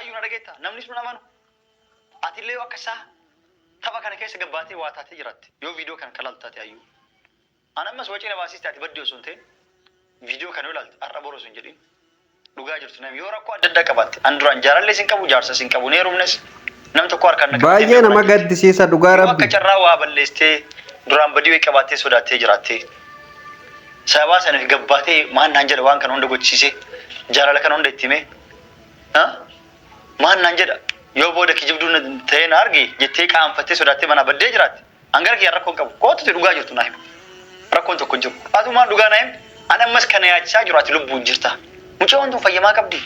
Ayyuu na dhageetta namni sun amanu atillee akka isaa tapha kana keessa gabbaatee waa taatee jiraatti yoo viidiyoo kana kalaaltaate ayyuu an ammas wacii na baasiste ati baddii osoo hin ta'in viidiyoo kana yoo ilaalte har'a boru osoo hin jedhin dhugaa jirtu namni yoo rakkoo adda addaa qabaatte an duraan jaalallee sin qabu jaarsa sin qabu neerumnes nam tokko harkaan naqabatee baay'ee nama gaddisiisa dhugaa rabbi akka carraa waa balleessitee duraan badii qabaattee sodaattee jiraattee sababa sanaaf gabbaatee maan naan jedha waan kana hunda gochisiisee jaalala kana hunda itti himee maan naan jedha yoo booda kijibduu ta'ee na arge jettee qaanfattee sodaattee mana baddee jiraatte hangara kiyyaa rakkoon qabu kootu dhugaa jirtu naa himu rakkoon tokko hin jiru atumaan dhugaa naa himu ani ammas kana yaachisaa jiru ati lubbuun jirta mucaa wantu fayyamaa qabdi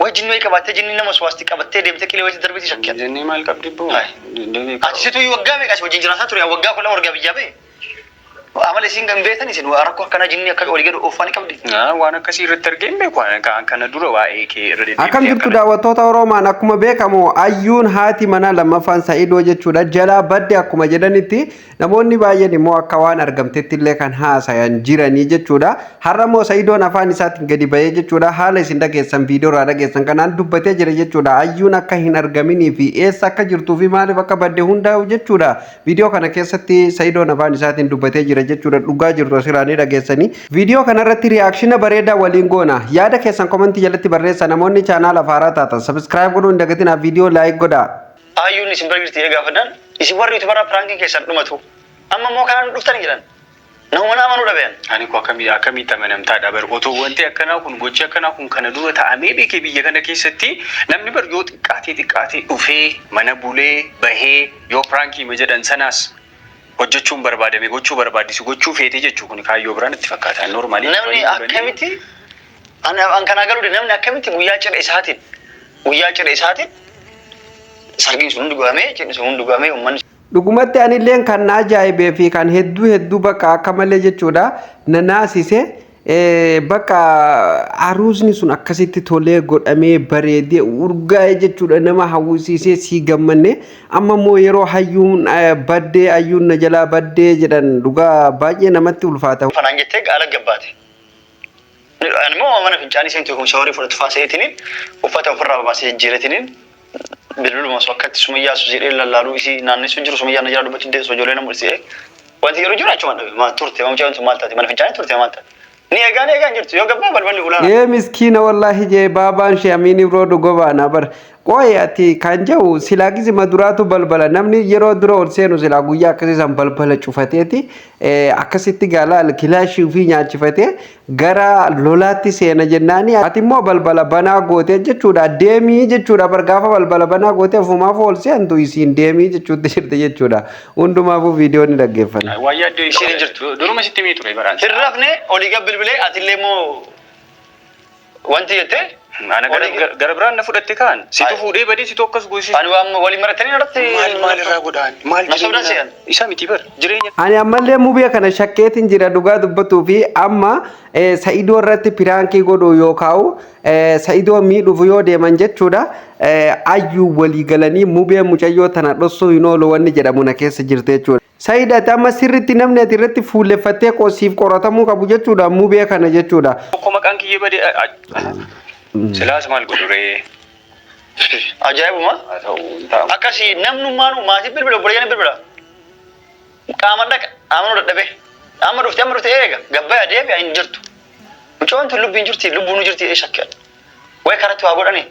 way jinni way qabattee jinni nama suwaasti qabattee deemtee qilee wayitti darbeeti shakkiya jinni maal qabdi boo ati situ waggaa meeqa si wajjin jiraataa ture waggaa kudha wargaa biyyaa bee amala isin kan beetan isin rakkoo akkana jinni akka walii gadu oofani qabdi waan akkasii irratti argeen beeku kana dura waa'ee kee irra deebi'ee akkam jirtu daawwattoota Oromaan akkuma beekamu ayyuun haati mana lammaffaan Sa'idoo jechuudha jalaa badde akkuma jedhanitti namoonni baay'een immoo akka waan argamtetti illee kan haasayan jiranii jechuudha har'a immoo Sa'idoon afaan isaatiin gadi bahee jechuudha haala isin dhageessan viidiyoo irraa dhageessan kanaan dubbatee jira jechuudha ayyuun akka hin argaminii fi eessa akka jirtuu fi maaliif akka badde hundaa'u jechuudha viidiyoo kana keessatti Sa'idoon afaan isaatiin dubbatee jira jechuudha dhugaa jirtu asirraanii dhageessanii viidiyoo kanarratti riyaakshina bareedaa waliin goona yaada keessan komentii jalatti barreessaa namoonni chaanaala afaaraa taatan sabskiraayib godhuu hin dagatinaa viidiyoo laayik godhaa. Ayyuun isin barreessite gaafadan isin warri yuutubaraa piraankiin keessan dhumatu amma immoo kanaan dhuftanii jedhan nama amanuu dhabean. Ani ko akkamitti amanamtaadha bar otoo wanti akkanaa kun gochi akkanaa kun kana dura ta'amee beekee biyya kana keessatti namni bar yoo xiqqaatee dhufee mana bulee bahee yoo piraankii ma jedhan sanaas hojjechuun barbaadame gochuu barbaadisu gochuu feetee jechuu kun kaayyoo biraan itti fakkaata normaalii namni akkamitti an kana garuu namni akkamitti guyyaa cidha isaatiin sargiin sun dhugamee cidhi sun dhugamee uummanni dhugumatti anilleen kan na ajaa'ibee fi kan hedduu bakka akka malee jechuudha na naasise bakka aruusni sun akkasitti tolee godhamee bareedee urgaa'ee jechuudha nama hawwisiisee si gammanne amma immoo yeroo hayyuun baddee hayyuun na jalaa baddee jedhan dhugaa baay'ee namatti ulfaata. Fanaan jettee gaala gabbaate. Ani immoo mana fincaanii seentu kun shawarii fudhatu faaseetiniin uffata ofirraa baasee jijjiiratiniin bilbiluma osoo akkatti sumayyaa jedhee lallaaluu isii naannessu jiru sumayyaa na jala dubbachuu deessu ijoollee nama mul'isee wanti yeroo jiru achuma dhabe turte mucaa wanti maal taate mana fincaanii turte maal taate. Ni egaan jirtu yoo gabbaa balballi ulaa. Yee miskiina wallahi jee baabaan shee amiin biroo dhugobaana bar qoye ati kan jiru silaa gizima duraatu balbala namni yeroo dura ol seenu silaa guyyaa akkasii san balbala cufateeti akkasitti gaala kilaashii fi nyaachifatee gara lolaatti seena jennaani ati immoo balbala banaa gootee jechuudha deemii jechuudha bar gaafa balbala banaa gootee ofumaaf ol seentu isiin deemii jechuutti jirte jechuudha hundumaafuu viidiyoo ni dhaggeeffanna. Waayyaa iddoo isheen jirtu duruma sitti mii ture baraan. Hirrafne olii gabbilbilee atillee moo wanti jettee ana gara biraan na fudhatte kaan situ fuudhee badii situ akkas goosii ani waan waliin maratanii irratti maal irraa godhaan maal jireenya isa miti bar jireenya ani ammallee mubee kana shakkeetiin jira dhugaa dubbatuu fi amma Sa'idoo irratti piraankii godhu yookaan Sa'idoo miidhuuf yoo deeman jechuudha ayyuu walii galanii mubee mucayyoo tana dhossuu hin oolu wanni jedhamu na keessa jirte jechuudha. Sa'idaati amma sirriitti namni ati irratti fuulleffattee qoosiif qoratamuu qabu jechuudha mubee kana jechuudha. Tokko maqaan kiyyee badee silaas maal godhuree ajaa'ibuma akkasii namnummaan maatii bilbila obboleeyyan bilbila qaama dhaqa amanuu dadhabee amma dhufte eega gabbaa adeemee hin jirtu mucaan tun lubbiin jirti lubbuun jirti shakkiidha way karatti waa godhani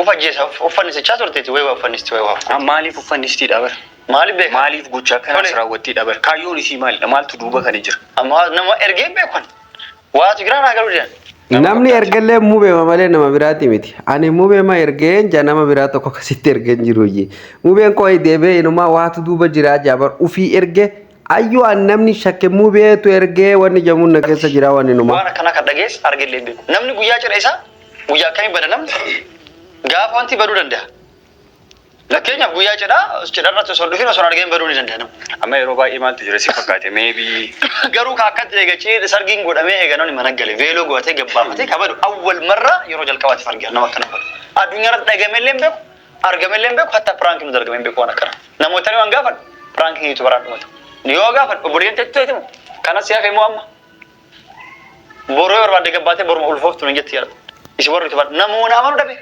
ufajjeessa uffannisicha turteeti way waa uffannisti way waa maaliif uffannistiidha bara maaliif beeka maaliif gocha kana raawwattiidha bara kaayyoon isii maalidha maaltu duuba kana jira amma nama ergee beekan waatu giraan haa galuu jedhan. Namni ergalee mubeema malee nama biraati miti. Ani mubeema ergeen ja nama biraa tokko akkasitti ergeen jiru ji. Mubeen koo deebee inumaa waatu duuba jiraa jaabar ufii erge ayyuu an namni shakke mubeetu ergee wanni jamuun na keessa jira wanni inumaa. Waan akkana kan dhagees argellee beeku. Namni guyyaa cidha isaa guyyaa akkamii bada namni gaafa wanti baduu danda'a. Fakkeenyaaf guyyaa cidharratti osoo dhufin osoo argeen baduu ni danda'a namni. Amma yeroo baay'ee maaltu jira si fakkaate meebii garuu akkatti eegachee sargiin godhamee eeganoonni mana gale veeloo gootee gabbaafatee kabadu awwal marra yeroo jalqabaatiif argaa nama akkana godhu. Addunyaa irratti dhagameellee hin beeku argameellee hin beeku hatta piraankiin nuti argamee hin beeku waan akkana. Namootni waan gaafan piraankiin yuutubaraa dhumatu. Yoo gaafan obboleeyyan teessoo himu kanas siyaaf immoo amma boroo barbaadde gabbaatee boruma ulfooftu hin jetti jedha. Isi warri yuutubaraa namoonni amanuu dhabe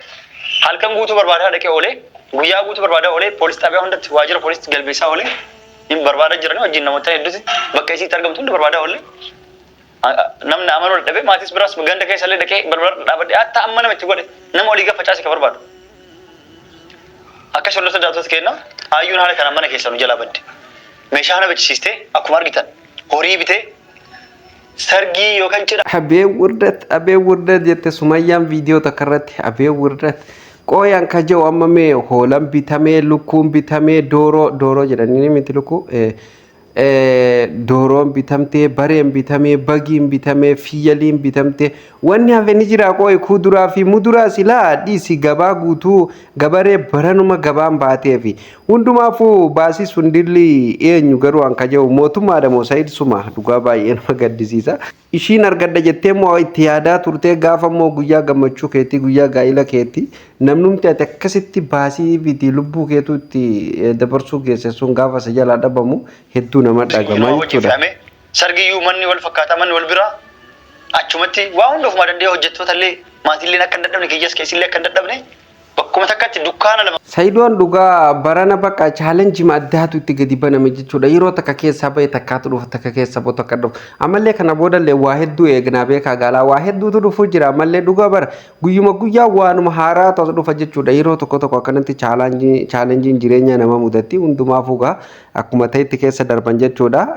halkan guutuu barbaadaa dhaqee oolee guyyaa guutuu barbaadaa oolee poolis xaabiyaa hundatti waajjira poolis galbeessaa oolee hin barbaadaa jiranii wajjin namoota hedduuti bakka isiitti argamtu hundi barbaadaa oolee namni amanuu dadhabee maatis biraas ganda keessa illee dhaqee balbala dhaabadhee hatta amma nama itti godhe nama olii gaafa facaase ka barbaadu. Akka shollota daawwattoota keenna hayyuun haala kana mana keessaa nu jalaa badde. Meeshaa hana bachisiistee akkuma argitan horii bitee sargii yookaan cidha. Abee wurdat jette Sumayyaan viidiyoo takka irratti abee wurdat qooyaan ka jiru amma mee hoolaan bitamee lukkuun bitamee dooroo jedhanii miti lukkuu dooroon bitamtee bareen bitamee bagiin bitamee fiyyaliin bitamtee wanni hafe ni jira qooyi kuduraa fi muduraa silaa dhiisi gabaa guutuu gabaree baranuma gabaan baatee fi hundumaafuu baasii sundilli eenyu garuu an ka jiru mootummaadha moo Said Suma dhugaa baay'ee nama gaddisiisa. Ishiin argadda jettee moo itti yaadaa turtee gaafa moo guyyaa gammachuu keetii guyyaa gaa'ila keetii namnumti ati akkasitti baasii biti lubbuu keetu itti dabarsuu geessuun gaafa isa jalaa dhabamu hedduu nama dhagamaa jechuudha. Sargiyyuu manni wal fakkaata manni wal biraa achumatti waa hunda ofuma danda'ee hojjettoota illee maatillee akka hin dadhabne kiyyas keessillee akka hin dadhabne bakkuma takkatti dukkaana lama. Saidoon dhugaa barana bakka chaalenjii addaatu itti gadi baname jechuudha. Yeroo takka keessaa bahe takkaatu dhufa takka keessa bahu takka dhufa. Amallee kana boodallee waa hedduu eegnaa beekaa gaalaa waa hedduutu dhufu jira. Amallee dhugaa bara guyyuma guyyaa waanuma haaraa ta'u dhufa jechuudha. Yeroo tokko tokko akkanatti chaalenjiin jireenya nama mudatti hundumaafuu gaa akkuma ta'etti keessa darban jechuudha.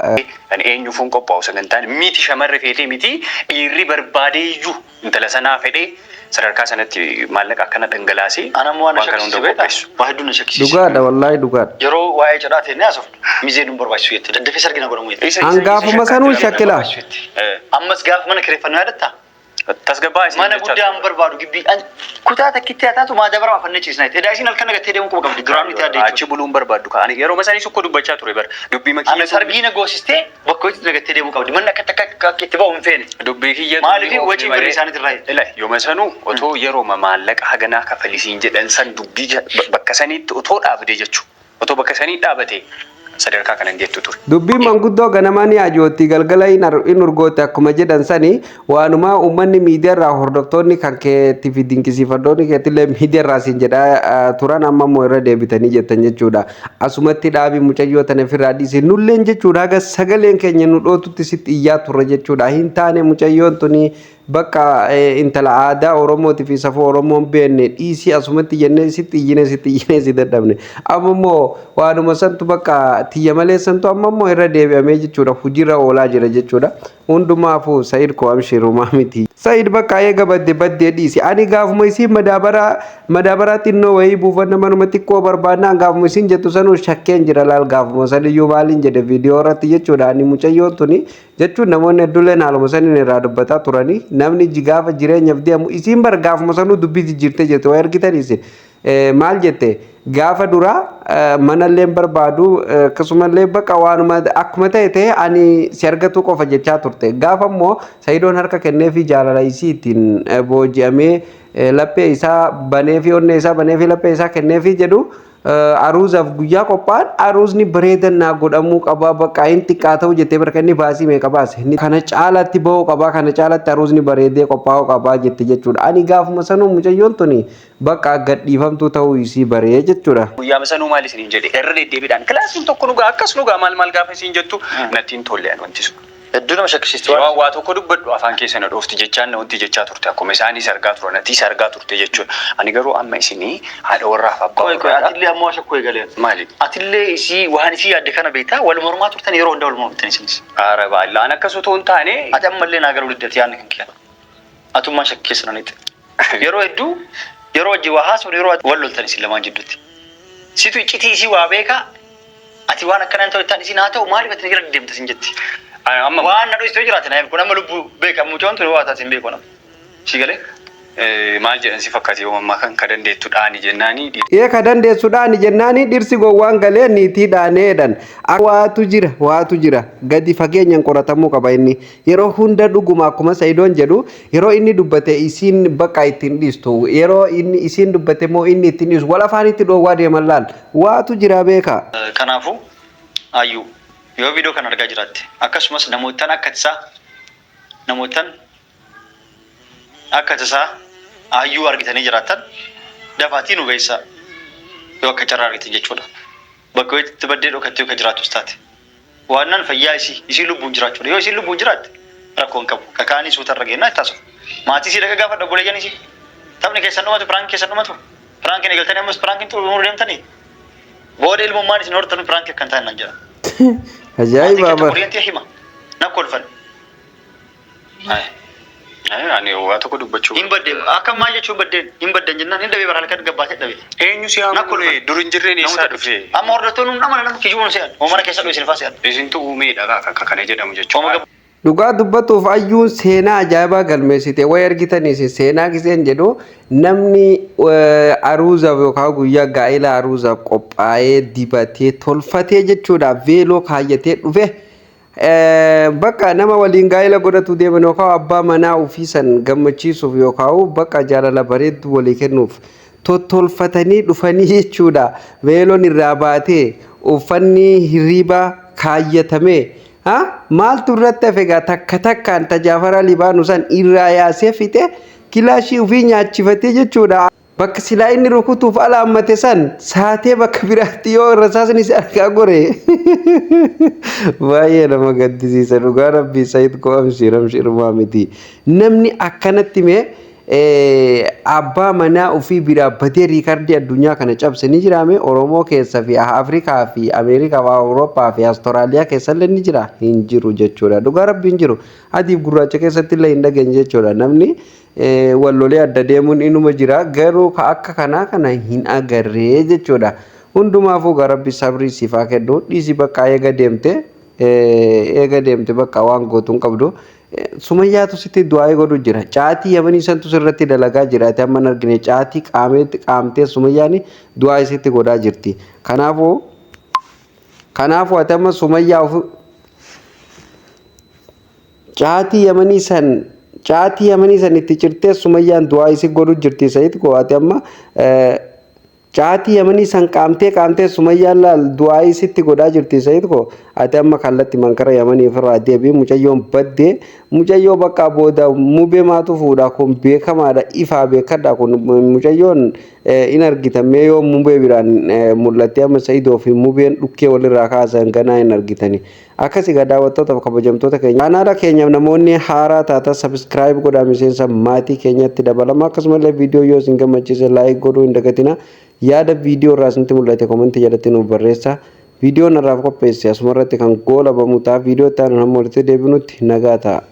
Kan eenyuufuun qophaa'u sagantaan miti shamarri feetee miti dhiirri barbaadeeyyuu intala sanaa fedhee sadarkaa sanatti maallaqa akkana dhangalaasee anammoo waan shakkisiisu beektu waa hedduu na shakkisiisu. Dhugaadha wallaahi dhugaadha. Yeroo waa'ee cidhaa ta'e ni haasofnu mizee nu barbaachisu jette daddafee sargina godhamu jette. Hangaafuma sanuu shakkila. Ammas gaafa mana kireeffannoo yaadatta. Tasgabbaa isin mana guddaa hin barbaadu gibbii kutaa takkitti haataatu maadabara afannee ciisnaa itti edaasin halkan nagattee deemuu quba qabdi giraamni itti addee achi buluun barbaadu kaani yeroo masanii sukko dubbachaa ture bar dubbii makiyya ana sargiina goosistee bakka itti nagattee deemuu qabdi manni akka itti ba'u hin feene dubbii kiyya maaliif wajjin birrii isaaniitti irraa ila yoo masanuu otoo yeroo maallaqa haganaa kafalisiin jedhan san dubbii bakka saniitti otoo dhaabde jechuu otoo bakka sanii dhaabate sadarkaa kanan jettu ture. Dubbiin manguddoo ganamaa ni ajootti galgala in urgoote akkuma jedhan sani waanuma uummanni miidiyaarraa hordoftoonni kan keetti fi dinqisiifattoonni keettillee miidiyaarraa siin jedhaa turan amma immoo irra deebitanii jettan jechuudha. Asumatti dhaabii mucayyoo tana ofirraa dhiise nulleen jechuudha haga sagaleen keenya nu dhootutti sitti iyyaa turre jechuudha. Hin taane mucayyoon tuni bakka intala aadaa Oromooti fi safuu Oromoon beenne dhiisii asumatti jennee sitti iyyine si dadhabne. Amma immoo waanuma santu bakka tiyya malee santu amma immoo irra deebi'amee jechuudha hojiirra oolaa jira jechuudha. Hundumaafuu Said ko amshirumaa miti. Said bakka eega baddee dhiisi. Ani gaafuma isiin madaabaraa xinnoo wayii buufanna manuma xiqqoo barbaadnaan gaafuma isiin jettu sanuu shakkeen jira laal gaafuma saniyyuu maaliin jedhe viidiyoo irratti jechuudha. Ani mucayyoon tuni jechuun namoonni hedduulleen haaluma saniin irraa dubbataa turanii namni gaafa jireenyaaf deemu isiin bar gaafuma sanuu dubbii jijjiirtee jette waa ergitan isin maal jette gaafa duraa manallee barbaadu akkasumallee bakka waanuma akkuma ta'e ani si argatu qofa jechaa turte gaafa immoo Saidoon harka kennee fi jaalala isii ittiin booji'amee laphee isaa banee fi onnee isaa banee fi laphee isaa kennee fi jedhu aruuzaaf guyyaa qophaan aruuzni bareedannaa godhamuu qabaa bakka hin xiqqaa ta'u jettee barka inni baasii meeqa baase kana caalatti ba'uu qabaa kana caalatti aruuzni bareedee qophaa'uu qabaa jette jechuudha. Ani gaafuma sanuu mucayyoon tuni bakka gadhiifamtuu ta'uu isii baree jechuudha. Guyyaa sanuu maal isiniin jedhe irra deddeebiidhaan kilaasiin tokko dhugaa akkas dhugaa maal gaafa isiin jettu nattiin tolleen wanti sun. Hedduu nama shakkisiistu waa tokko dubbadhu afaan keessa na dhoofti jechaan na wanti jechaa turte akkuma isaanis argaa turan atiis argaa turte jechuudha. Ani garuu amma isinii haadha warraaf abbaa warraa. Atillee ammoo shakkuu eegalee. Maali? Atillee isii waan isii yaadde kana beektaa wal mormaa turtan yeroo hundaa wal mormitan isinis. Aara baay'inaan akkas otoo hin taane. Ati ammallee naa galuu diddatti yaadne kan kiyyaa. Atummaan shakkeessa nanitti. Yeroo hedduu yeroo wajji waa haasofnu yeroo wal loltan isin lamaan jidduutti. Situ iccitii isii waa beekaa ati waan akkanaan ta'u ittaan isiin haa ta'u maaliif ati gara deemta sin jetti. Waan na dhuistee jiraate naaf kun amma lubbuu beekamu mucoon tuni waa taatiin beeku nama. Si galee? Maal jedhan si fakkaate yoo ammaa kan ka dandeettuudhaani jennaanii. Ka dandeessuudhaani jennaanii dhirsi gowwaan galee niitii dhaaneedhan. Waatu jira gadi fageenyaan qoratamuu qaba inni yeroo hunda dhuguma akkuma Saidoon jedhu yeroo inni dubbate isiin bakka ittiin dhiistu yeroo inni isiin dubbate moo inni ittiin dhiisu wal afaanitti dhoowwaa deeman laal waatu jira beeka. Kanaafuu ayyuu yoo viidiyoo kan argaa jiraatte akkasumas namootaan akka tasaa ayyuu argitanii jiraattan dafaatii nu geessaa yoo akka carraaqiti jechuudha. Bakka itti baddee dhokattee akka jiraatu taate waannaan fayyaa isii lubbuun jiraachuudha. Yoo isii lubbuun jiraatte rakkoon qabu kakaanii suutarra geenna itti taasisu. Maatii isii dhaga gaafa dhabulee janii isii taphni keessan dhumatu piraanki keessan dhumatu piraankiin eegaltanii ammas piraankiin xumuruu deemtanii booda ilmummaan isin hortanu piraanki akkan ta'an nan jedha. Ajaa'iba bara. Orientii hima na kolfan. Ani waa tokko dubbachuu. Hin baddeen akka maal jechuun baddeen hin baddeen jennaan hin dhabee bara halkan gabbaatee dhabee. Eenyu si haamuu dur hin jirreen eessaa dhufe. Amma hordoftoonni nama nama kijuun se'an mana keessa dhufe silfaa se'an. Isintu uumeedha kana jedhamu jechuudha. Dhugaa dubbatuuf ayyuun seenaa ajaa'ibaa galmeessite way argitaniis seenaa giseen jedhu namni aruuzaaf yookaan guyyaa gaa'ela aruuzaaf qophaa'ee dibatee tolfatee jechuudha veeloo kaayyatee dhufe. Bakka nama waliin gaa'ela godhatu deeman yookaan abbaa manaa ofii san gammachiisuuf yookaan bakka jaalala bareedduu walii kennuuf tottolfatanii dhufanii jechuudha. Veeloon irraa baatee uffanni hirriibaa kaayyatamee maaltu irratti hafe egaa takka takkaan tajaafara libaanu san irraa yaasee fixe kilaashii ofii nyaachifatee jechuudha. Bakka silaa inni rukutuuf ala hammate san saatee bakka biraatti yoo rasaasni si argaa gore baay'ee nama gaddisiisa. Dhugaa rabbii sayid ko'amsi ramshirmaa miti. Namni akkanatti mee abbaa manaa ofii biraa badee riikardii addunyaa kana cabsanii jiraame Oromoo keessa fi Afrikaa fi Ameerikaa fi Awurooppaa fi Awustiraaliyaa keessa illee ni jira hin jiru jechuudha. Dhugaa rabbii hin jiru. Adiif gurraacha keessatti illee hin dhageenye jechuudha. Namni wallolee adda deemuun inuma jira garuu akka kanaa kana hin agarree jechuudha. Hundumaafuu garabbi sabrii siifaa kennu dhiisii bakka eega deemte bakka waan gootuun qabdu. Sumayyaatu sitti du'aa godhu jira. Caatii yamanii santu sirratti dalagaa jira. Ati amma argine caatii qaamtee sumayyaani du'aa isitti godhaa jirti. Kanaafuu ati amma sumayyaa caatii yamanii san itti cirtee sumayyaan du'aa isi godhu jirti. Sayid koo ati amma caatii yamanii san qaamtee sumayyaan laal du'aa isitti godhaa jirti. Sayid koo ati amma kallatti mankara yamanii ofirraa deebii mucayyoon baddee mucayyoo bakka booda mubee maatu fuudha kun beekamaadha ifaa beekadha kun mucayyoon in argitamee yoo mubee biraan mul'atte amma Sayidoo fi mubeen dhukkee walirraa kaasan ganaa hin argitani. Akkasii daawwattoota kabajamtoota keenya kanaadha keenya namoonni haaraa taata subscribe godhaa miseensa maatii keenyatti dabalama akkasumallee viidiyoo yoo isin gammachiise like godhuu hin dagatina. Yaada viidiyoo irraa isinitti mul'ate komentii jalatti nuuf barreessaa. Viidiyoo narraaf qopheesse asumarratti kan goolabamu ta'a. Viidiyoo itti aanu hamma walitti deebinutti nagaa ta'a.